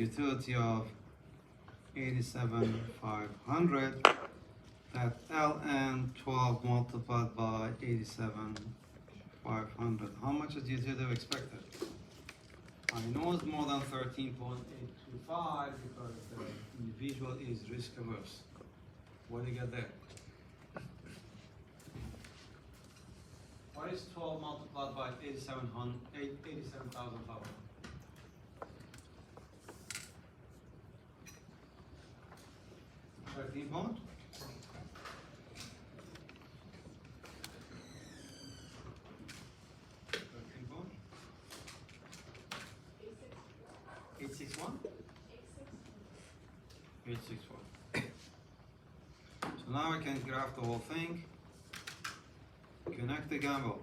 utility of 87,500, that ln 12 multiplied by 87,500. How much is the utility expected? I know it's more than 13.825 because the individual is risk averse. What do you get there? What is 12 multiplied by 87,500? 13 pound? Eight six one? 861. So now I can graph the whole thing. Connect the gamble.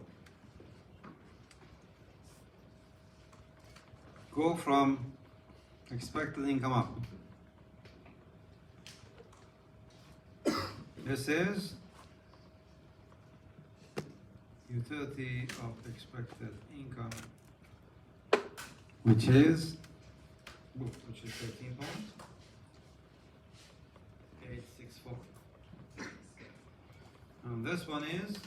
Go from expected income up. This is utility of expected income, which is 13 pounds, 864. And this one is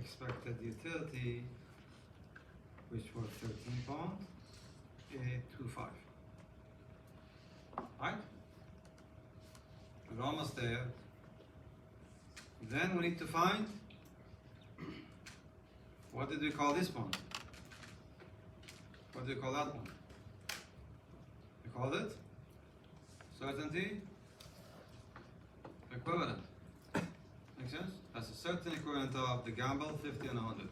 expected utility, which was 13 pounds, 825. Right? We're almost there. Then we need to find, what did we call this one? What do you call that one? We called it certainty equivalent. Make sense? That's a certain equivalent of the gamble, 50 and 100.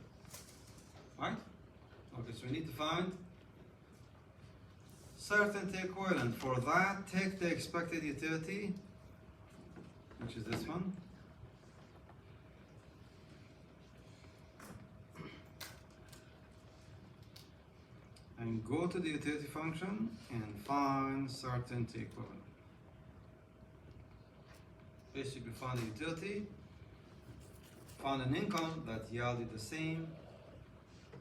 Right? Okay, so we need to find certainty equivalent. For that, take the expected utility, which is this one. And go to the utility function and find certainty equivalent. Basically find the utility, find an income that yielded the same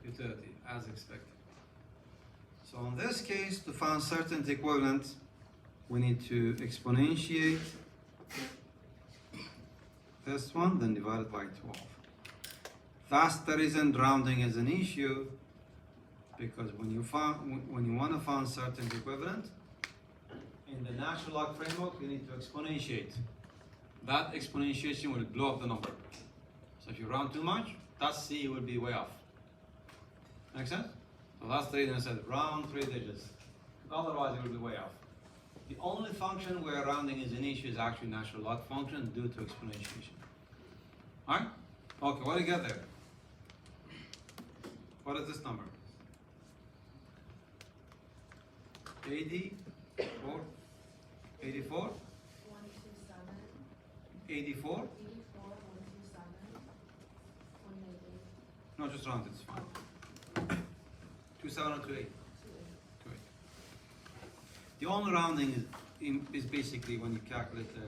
utility as expected. So in this case, to find certainty equivalent, we need to exponentiate this one, then divide it by 12. That's the reason rounding is an issue, because when you want to find certainty equivalent, in the natural log framework, you need to exponentiate. That exponentiation will blow up the number. So if you round too much, that C will be way off. Make sense? So that's the reason I said round 3 digits. Otherwise, it will be way off. The only function where rounding is an issue is actually natural log function due to exponentiation. Alright? Okay, what do you get there? What is this number? 84? 84? 84? 127. No, just round it, it's fine. 27 or 28? 28. The only rounding is basically when you calculate the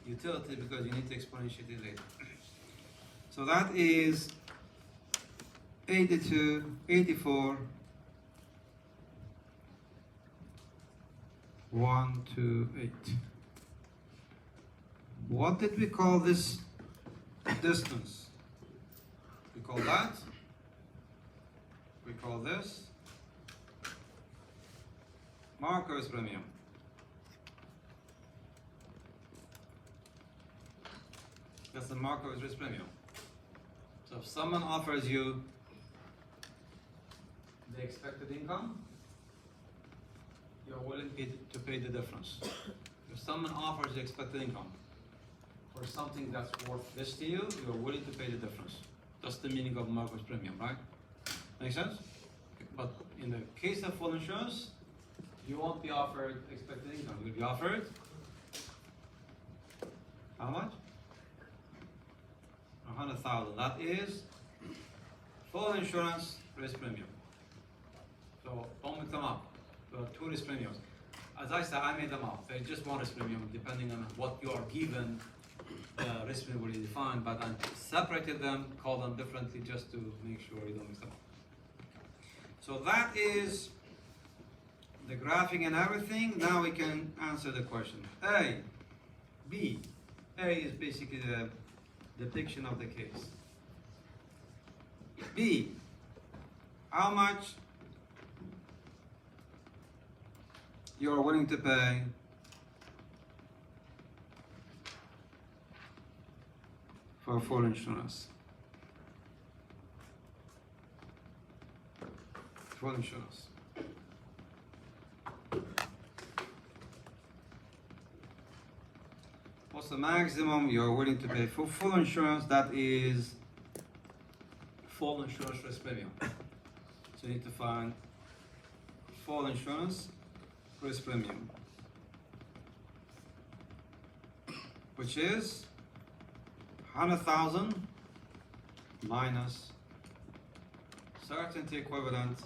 utility, because you need to exponentiate it later. So that is 82, 84, 128. What did we call this distance? We call that, we call this Markowitz premium. That's the Markowitz risk premium. So if someone offers you the expected income, you're willing to pay the difference. If someone offers the expected income for something that's worth this to you, you're willing to pay the difference. That's the meaning of Markowitz premium, right? Make sense? But in the case of full insurance, you won't be offered expected income. You'll be offered how much? 100,000. That is full insurance risk premium. So don't mix them up. There are 2 risk premiums. As I said, I made them up. There's just 1 risk premium, depending on what you are given. The risk premium will be defined, but I separated them, called them differently, just to make sure you don't mix them up. So that is the graphing and everything. Now we can answer the question. A, B. A is basically the depiction of the case. B, how much you are willing to pay for full insurance? Full insurance. What's the maximum you're willing to pay for full insurance? That is full insurance risk premium. So you need to find full insurance risk premium, which is 100,000 minus certainty equivalent.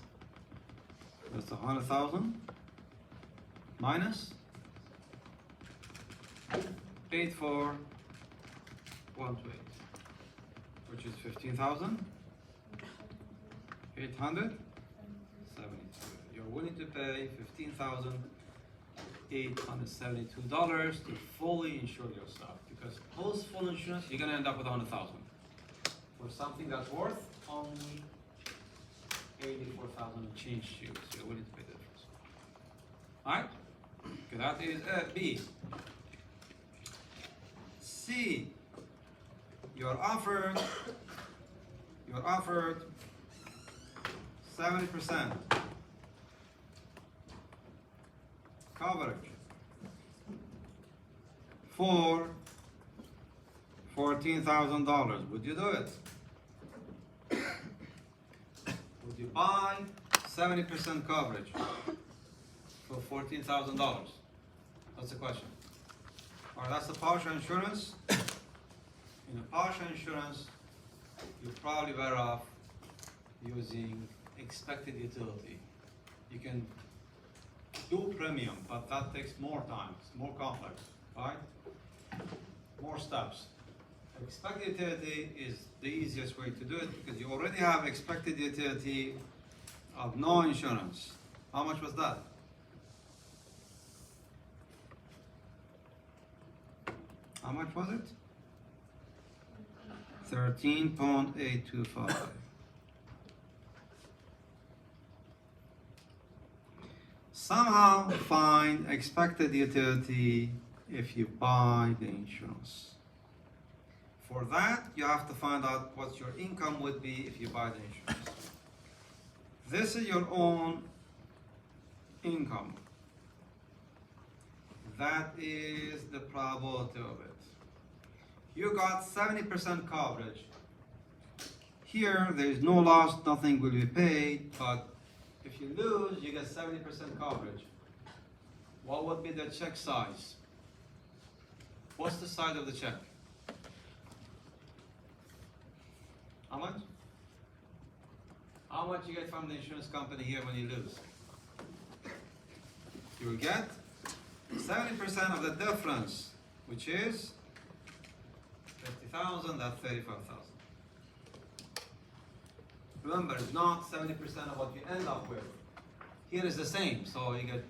That's 100,000 minus 84,128, which is 15,872. You're willing to pay $15,872 to fully insure yourself, because post full insurance you're gonna end up with 100,000 for something that's worth only 84,000 and change to you. So you're willing to pay the difference. All right? Okay, that is B. C, you're offered 70% coverage for $14,000. Would you do it? Would you buy 70% coverage for $14,000? That's the question. Or that's the partial insurance. In a partial insurance, you're probably better off using expected utility. You can do premium, but that takes more time. It's more complex, right? More steps. Expected utility is the easiest way to do it because you already have expected utility of no insurance. How much was that? How much was it? 13.825. Somehow find expected utility if you buy the insurance. For that, you have to find out what your income would be if you buy the insurance. This is your own income. That is the probability of it. You got 70% coverage. Here, there is no loss, nothing will be paid, but if you lose, you get 70% coverage. What would be the check size? What's the size of the check? How much? How much you get from the insurance company here when you lose? You will get 70% of the difference, which is 50,000, that's 35,000. Remember, it's not 70% of what you end up with. Here is the same, so you get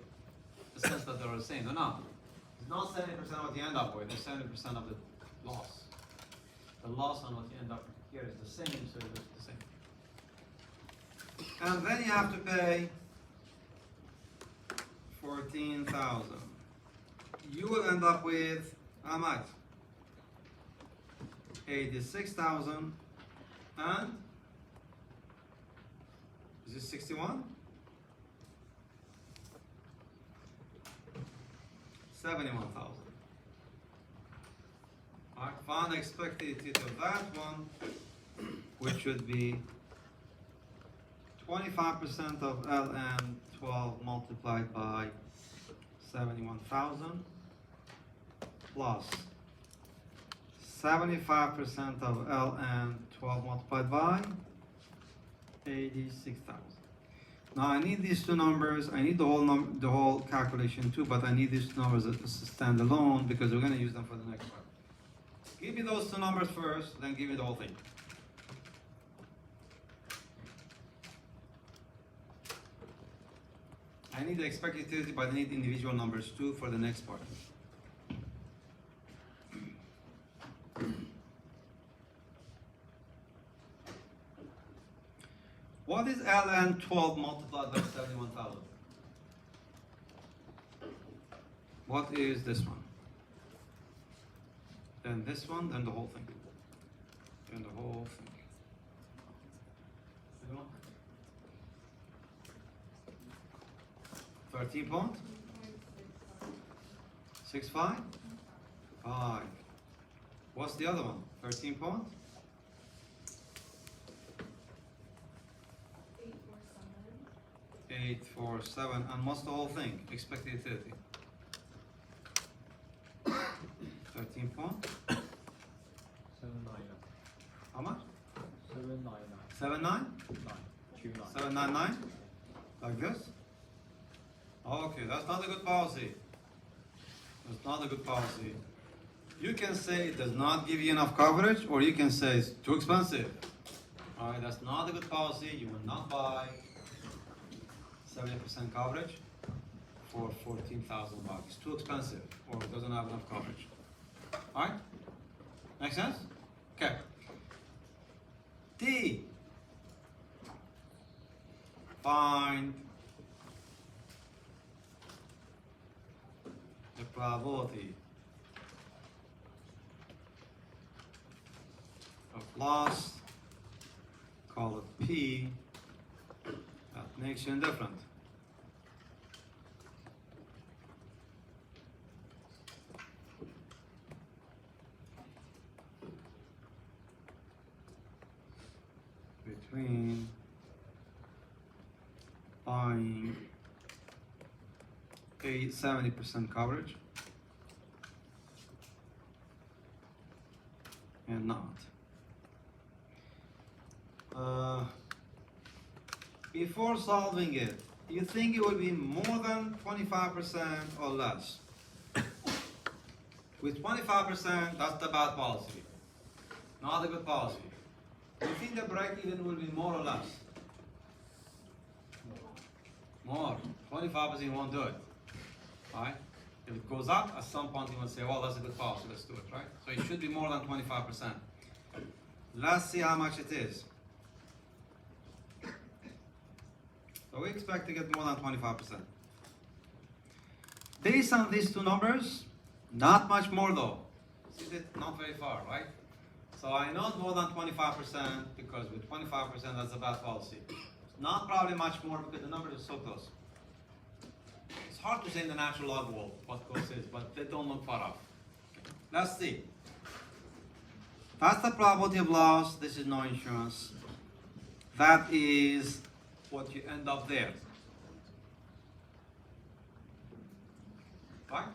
the sense that they're the same. No, no. It's not 70% of what you end up with, it's 70% of the loss. The loss on what you end up with here is the same, so it's the same. And then you have to pay 14,000. You will end up with how much? 86,000 and is this 61? 71,000. Alright, find the expected utility of that one, which would be 25% of LM12 multiplied by 71,000 plus 75% of LM12 multiplied by 86,000. Now I need these two numbers. I need the whole calculation too, but I need these two numbers as standalone because we're going to use them for the next part. Give me those two numbers first, then give me the whole thing. I need the expected utility, but I need individual numbers too for the next part. What is ln 12 multiplied by 71,000? What is this one? Then this one, then the whole thing. Then the whole thing. 13 point? 6.5? 5. What's the other one? 13 point? 847. And what's the whole thing? Expected utility. 13 point? 799. How much? 799. 79? 929. 799? Like this? Okay, that's not a good policy. That's not a good policy. You can say it does not give you enough coverage, or you can say it's too expensive. Alright, that's not a good policy. You will not buy 70% coverage for 14,000 bucks. It's too expensive, or it doesn't have enough coverage. Alright? Make sense? Okay. D. Find the probability of loss, call it P, that makes you indifferent. Between buying 70% coverage and not. Before solving it, you think it will be more than 25% or less? With 25%, that's the bad policy, not a good policy. You think the break-even will be more or less? More. 25% won't do it. Right? If it goes up, at some point you will say, well, that's a good policy, let's do it, right? So it should be more than 25%. Let's see how much it is. So we expect to get more than 25%. Based on these two numbers, not much more though. See that? Not very far, right? So I know more than 25% because with 25% that's a bad policy. Not probably much more because the numbers are so close. It's hard to say in the natural log world what close is, but they don't look far off. Let's see. That's the probability of loss. This is no insurance. That is what you end up there. Right?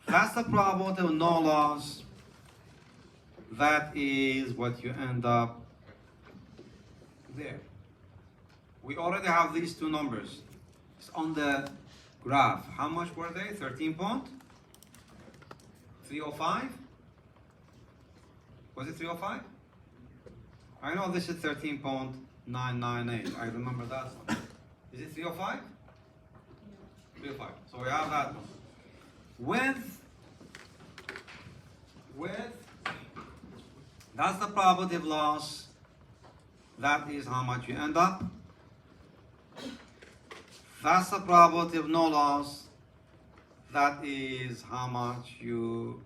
That's the probability of no loss. That is what you end up there. We already have these two numbers. It's on the graph. How much were they? 13.305? Was it 305? I know this is 13.998. I remember that one. Is it 305? 305. So we have that one. With that's the probability of loss. That is how much you end up. That's the probability of no loss. That is how much you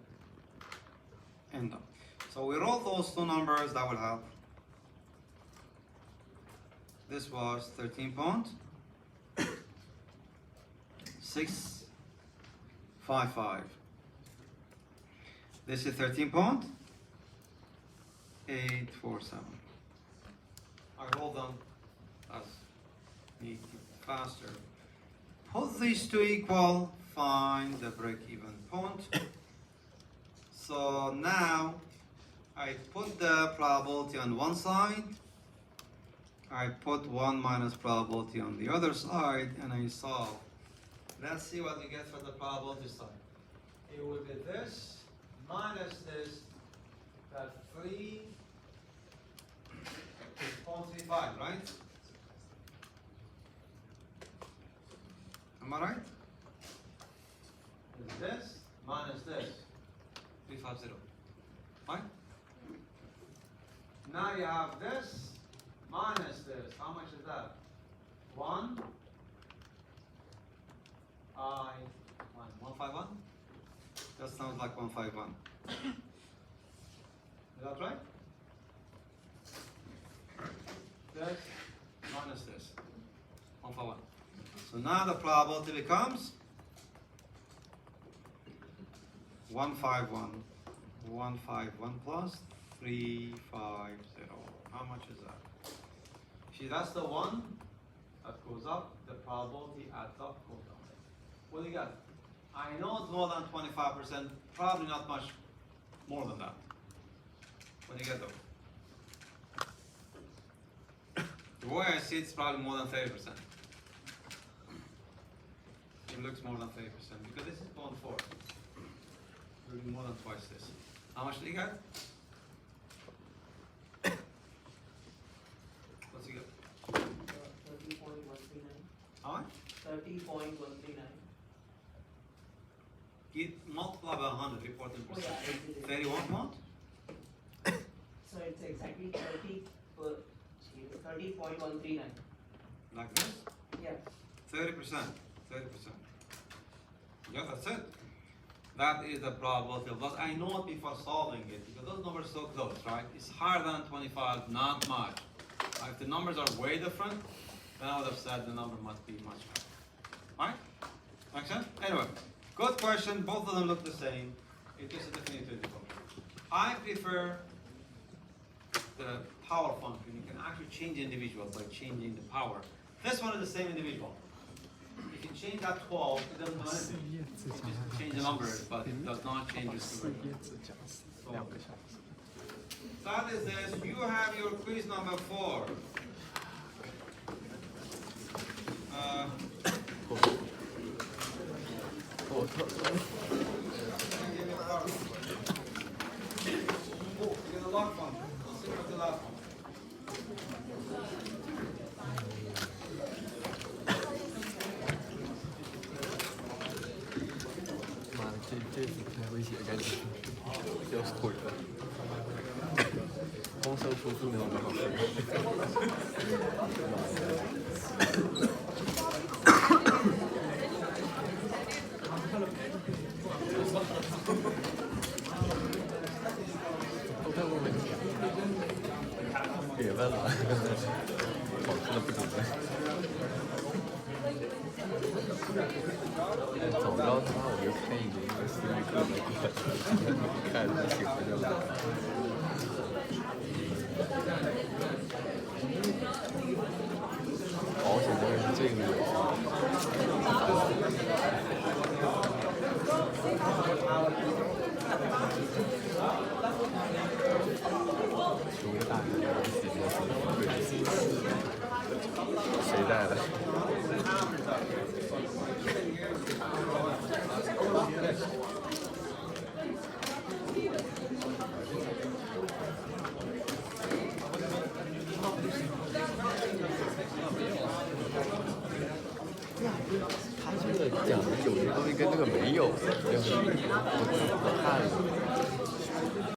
end up. So we wrote those two numbers, that will help. This was 13.655. This is 13.847. I roll them as neat, faster. Put these two equal, find the break-even point. So now I put the probability on one side, I put 1 minus probability on the other side, and I solve. Let's see what we get for the probability side. It will be this minus this, that 3.35, right? Am I right? Is this minus this. 350. Right? Now you have this minus this. How much is that? 151? That sounds like 151. Is that right? This minus this. 151. So now the probability becomes 151. 151 plus 350. How much is that? See, that's the one that goes up. The probability adds up, goes down. What do you got? I know it's more than 25%, probably not much more than that. What do you get though? The way I see it's probably more than 30%. It looks more than 30% because this is 0.4. Really more than twice this. How much do you get? What's he got? 30.139. How much? 30.139. You multiply by 100, report in Oh, percent. yeah, 31 what? So it's exactly 30.139. Like this? Yeah. 30%. 30%. Yeah, that's it. That is the probability of loss. I know it before solving it because those numbers are so close, right? It's higher than 25, not much. If the numbers are way different, then I would have said the number must be much higher. Right? Make sense? Anyway, good question. Both of them look the same. It's just a different difficult. I prefer the power function. You can actually change individuals by changing the power. This one is the same individual. You can change that 12, it doesn't do anything. You just change the numbers, but it does not change the solution. That is this. You have your quiz number 4. Oh, you're the last one. Let's see what's the last one.这次太危险，赶紧要死鬼了！光上输出没有办法都看过没？别问了，好吃的不准问。早知道他妈我就开一个私域课的课，看着喜欢就来。保险当然是这个有。求个大的谁带的？他这个讲的有些东西跟那个没有，就是我看了。